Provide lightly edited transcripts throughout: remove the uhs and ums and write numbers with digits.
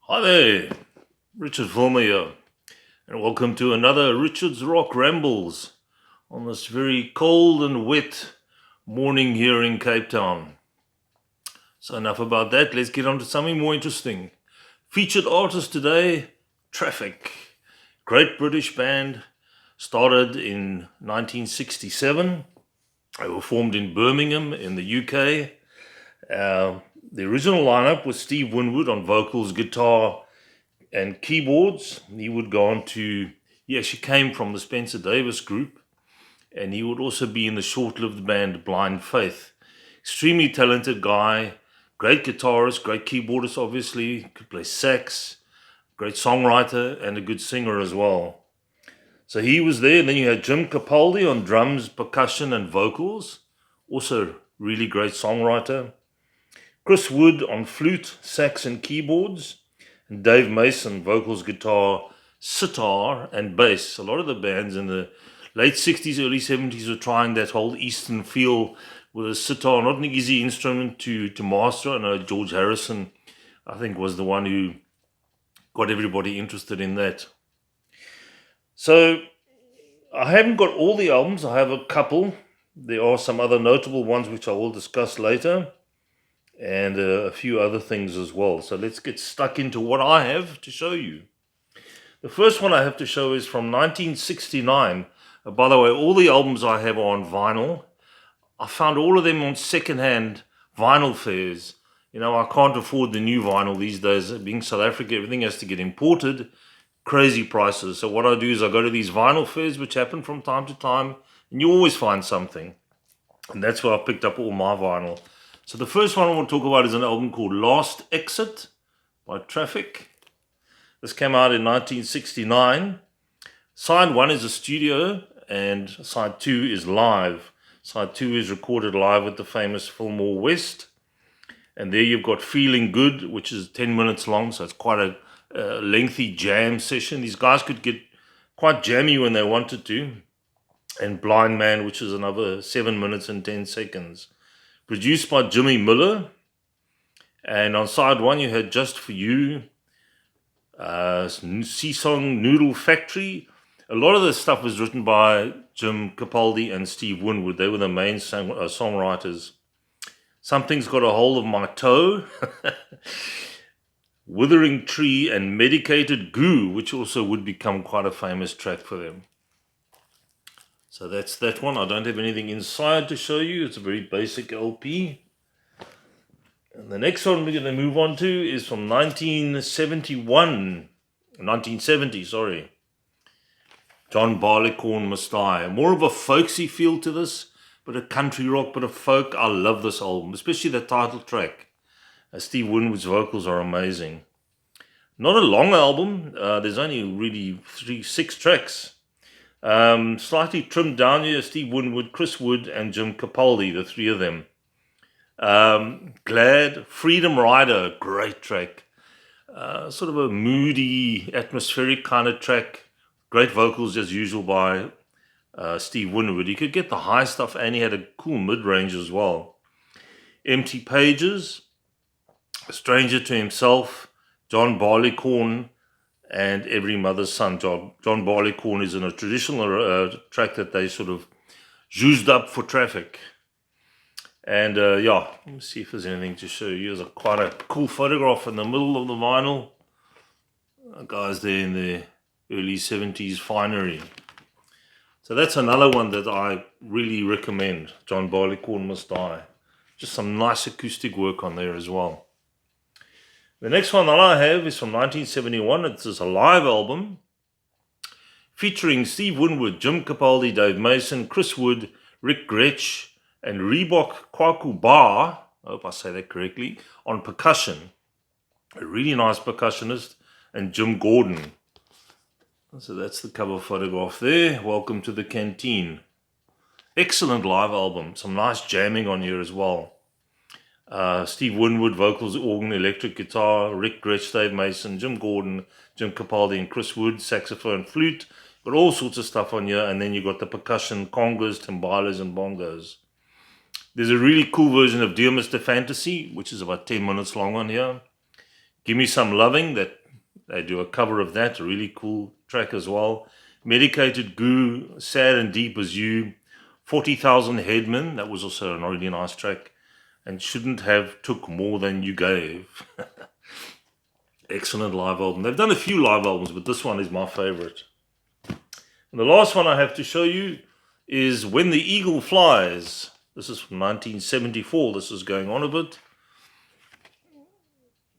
Hi there, Richard Fulmer here, and welcome to another Richard's Rock Rambles on this very cold and wet morning here in Cape Town. So enough about that, let's get on to something more interesting. Featured artist today, Traffic. Great British band, started in 1967. They were formed in Birmingham in the UK. The original lineup was Steve Winwood on vocals, guitar, and keyboards. He actually came from the Spencer Davis group, and he would also be in the short-lived band Blind Faith. Extremely talented guy, great guitarist, great keyboardist, obviously, could play sax, great songwriter, and a good singer as well. So he was there, and then you had Jim Capaldi on drums, percussion, and vocals, also really great songwriter. Chris Wood on flute, sax, and keyboards. And Dave Mason, vocals, guitar, sitar, and bass. A lot of the bands in the late 60s, early 70s were trying that whole Eastern feel with a sitar. Not an easy instrument to master. I know George Harrison, I think, was the one who got everybody interested in that. So I haven't got all the albums. I have a couple. There are some other notable ones which I will discuss later, and a few other things as well. So let's get stuck into what I have to show you. The first one I have to show is from 1969. By the way, all the albums I have are on vinyl. I found all of them on second-hand vinyl fairs. You know, I can't afford the new vinyl these days. Being South Africa, everything has to get imported. Crazy prices. So what I do is I go to these vinyl fairs, which happen from time to time, and you always find something. And that's where I picked up all my vinyl. So the first one I want to talk about is an album called Last Exit by Traffic. This came out in 1969. Side 1 is a studio and side 2 is live. Side 2 is recorded live at the famous Fillmore West. And there you've got Feeling Good, which is 10 minutes long, so it's quite a lengthy jam session. These guys could get quite jammy when they wanted to. And Blind Man, which is another 7 minutes and 10 seconds. Produced by Jimmy Miller. And on side 1 you had Just For You, Seasong Noodle Factory. A lot of this stuff was written by Jim Capaldi and Steve Winwood. They were the main songwriters. Something's Got a Hold of My Toe. Withering Tree, and Medicated Goo, which also would become quite a famous track for them. So that's that one. I don't have anything inside to show you. It's a very basic LP. And the next one we're going to move on to is from 1970, sorry. John Barleycorn Must Die. More of a folksy feel to this, but a country rock, but a folk. I love this album, especially the title track. Steve Winwood's vocals are amazing. Not a long album. There's only really 6 tracks. Slightly trimmed down here, Steve Winwood, Chris Wood, and Jim Capaldi, the 3 of them. Glad, Freedom Rider, great track. Sort of a moody, atmospheric kind of track. Great vocals as usual by Steve Winwood. He could get the high stuff and he had a cool mid-range as well. Empty Pages, A Stranger to Himself, John Barleycorn, and Every Mother's Son. John Barleycorn is in a traditional track that they sort of juiced up for Traffic. And let me see if there's anything to show you. There's quite a cool photograph in the middle of the vinyl. Guys there in the early 70s finery. So that's another one that I really recommend. John Barleycorn Must Die. Just some nice acoustic work on there as well. The next one that I have is from 1971. It's a live album featuring Steve Winwood, Jim Capaldi, Dave Mason, Chris Wood, Rick Gretsch, and Reebok Kwaku Bar, I hope I say that correctly, on percussion. A really nice percussionist, and Jim Gordon. So that's the cover photograph there. Welcome to the Canteen. Excellent live album. Some nice jamming on here as well. Steve Winwood, vocals, organ, electric guitar, Rick Gretsch, Dave Mason, Jim Gordon, Jim Capaldi, and Chris Wood, saxophone, flute. Got all sorts of stuff on here, and then you got the percussion, congas, timbalas, and bongos. There's a really cool version of Dear Mr. Fantasy, which is about 10 minutes long on here. Give Me Some Loving, that they do a cover of that, a really cool track as well. Medicated Goo, Sad and Deep as You. 40,000 Headmen, that was also a really nice track. And Shouldn't Have Took More Than You Gave. Excellent live album. They've done a few live albums, but this one is my favorite. And the last one I have to show you is When the Eagle Flies. This is from 1974. This is going on a bit.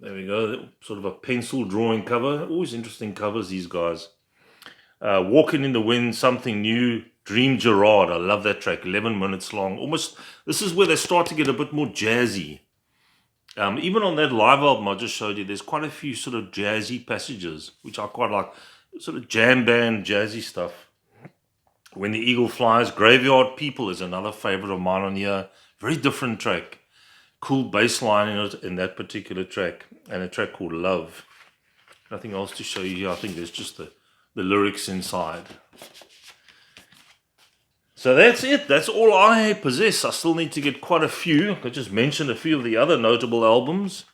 There we go. Sort of a pencil drawing cover. Always interesting covers, these guys. Walking in the Wind, Something New. Dream Gerard. I love that track. 11 minutes long. Almost. This is where they start to get a bit more jazzy. Even on that live album I just showed you, there's quite a few sort of jazzy passages, which I quite like. Sort of jam band, jazzy stuff. When the Eagle Flies, Graveyard People is another favorite of mine on here. Very different track. Cool bass line in it, in that particular track. And a track called Love. Nothing else to show you here. I think there's just the lyrics inside. So that's it. That's all I possess. I still need to get quite a few. I just mentioned a few of the other notable albums.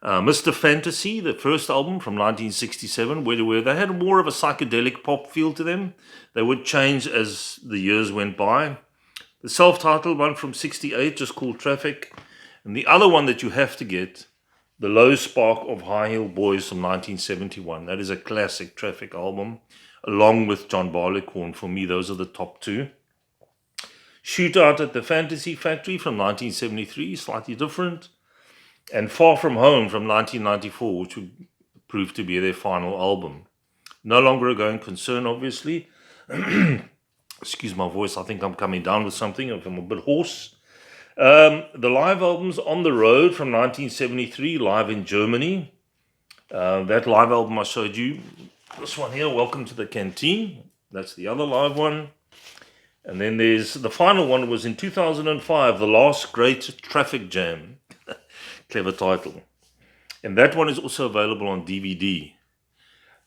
Mr. Fantasy, the first album from 1967, where they had more of a psychedelic pop feel to them. They would change as the years went by. The self-titled one from 68, just called Traffic. And the other one that you have to get, The Low Spark of High Heel Boys from 1971. That is a classic Traffic album, along with John Barleycorn. For me, those are the top two. Shootout at the Fantasy Factory from 1973, slightly different. And Far From Home from 1994, which would prove to be their final album. No longer a going concern, obviously. Excuse my voice, I think I'm coming down with something. I'm a bit hoarse. The live albums On the Road from 1973, live in Germany. That live album I showed you, this one here, Welcome to the Canteen. That's the other live one. And then there's the final one was in 2005, The Last Great Traffic Jam. Clever title. And that one is also available on DVD.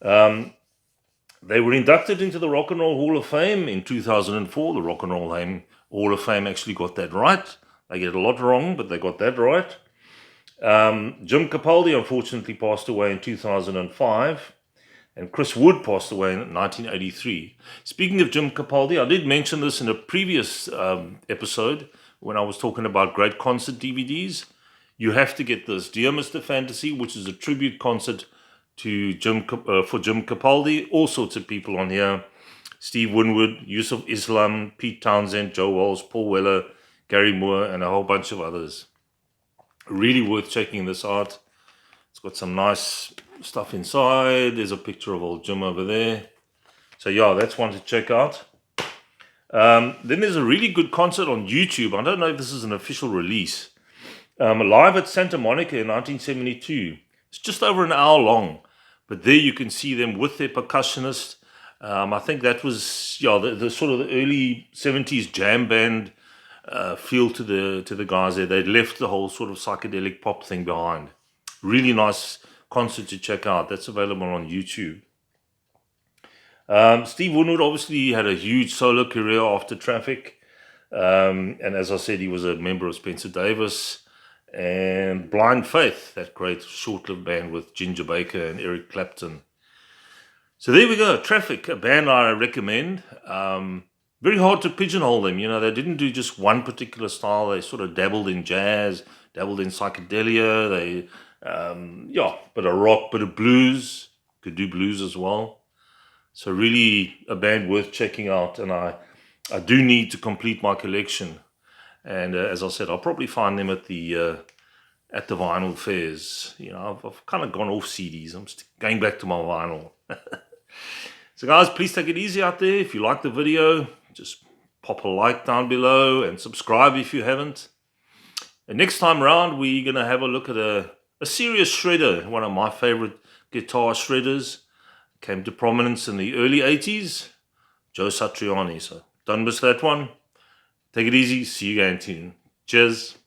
They were inducted into the Rock and Roll Hall of Fame in 2004. The Rock and Roll Hall of Fame actually got that right. They get a lot wrong, but they got that right. Jim Capaldi unfortunately passed away in 2005. And Chris Wood passed away in 1983. Speaking of Jim Capaldi, I did mention this in a previous episode when I was talking about great concert DVDs. You have to get this, Dear Mr. Fantasy, which is a tribute concert to Jim Capaldi. All sorts of people on here. Steve Winwood, Yusuf Islam, Pete Townsend, Joe Walsh, Paul Weller, Gary Moore, and a whole bunch of others. Really worth checking this out. It's got some nice stuff inside. There's a picture of old Jim over there. So yeah, that's one to check out. Then there's a really good concert on YouTube. I don't know if this is an official release. Live at Santa Monica in 1972. It's just over an hour long. But there you can see them with their percussionist. I think that was the sort of the early 70s jam band feel to the guys there. They'd left the whole sort of psychedelic pop thing behind. Really nice concert to check out. That's available on YouTube. Steve Winwood obviously had a huge solo career after Traffic. And as I said, he was a member of Spencer Davis. And Blind Faith, that great short-lived band with Ginger Baker and Eric Clapton. So there we go. Traffic, a band I recommend. Very hard to pigeonhole them. You know, they didn't do just one particular style. They sort of dabbled in jazz, dabbled in psychedelia. They, bit of rock, bit of blues. Could do blues as well. So really a band worth checking out. And I do need to complete my collection. And as I said, I'll probably find them at the vinyl fairs. You know, I've kind of gone off CDs. I'm going back to my vinyl. So guys, please take it easy out there. If you like the video, just pop a like down below and subscribe if you haven't. And next time around, we're going to have a look at a serious shredder, one of my favorite guitar shredders. Came to prominence in the early 80s, Joe Satriani. So don't miss that one. Take it easy. See you again. Cheers.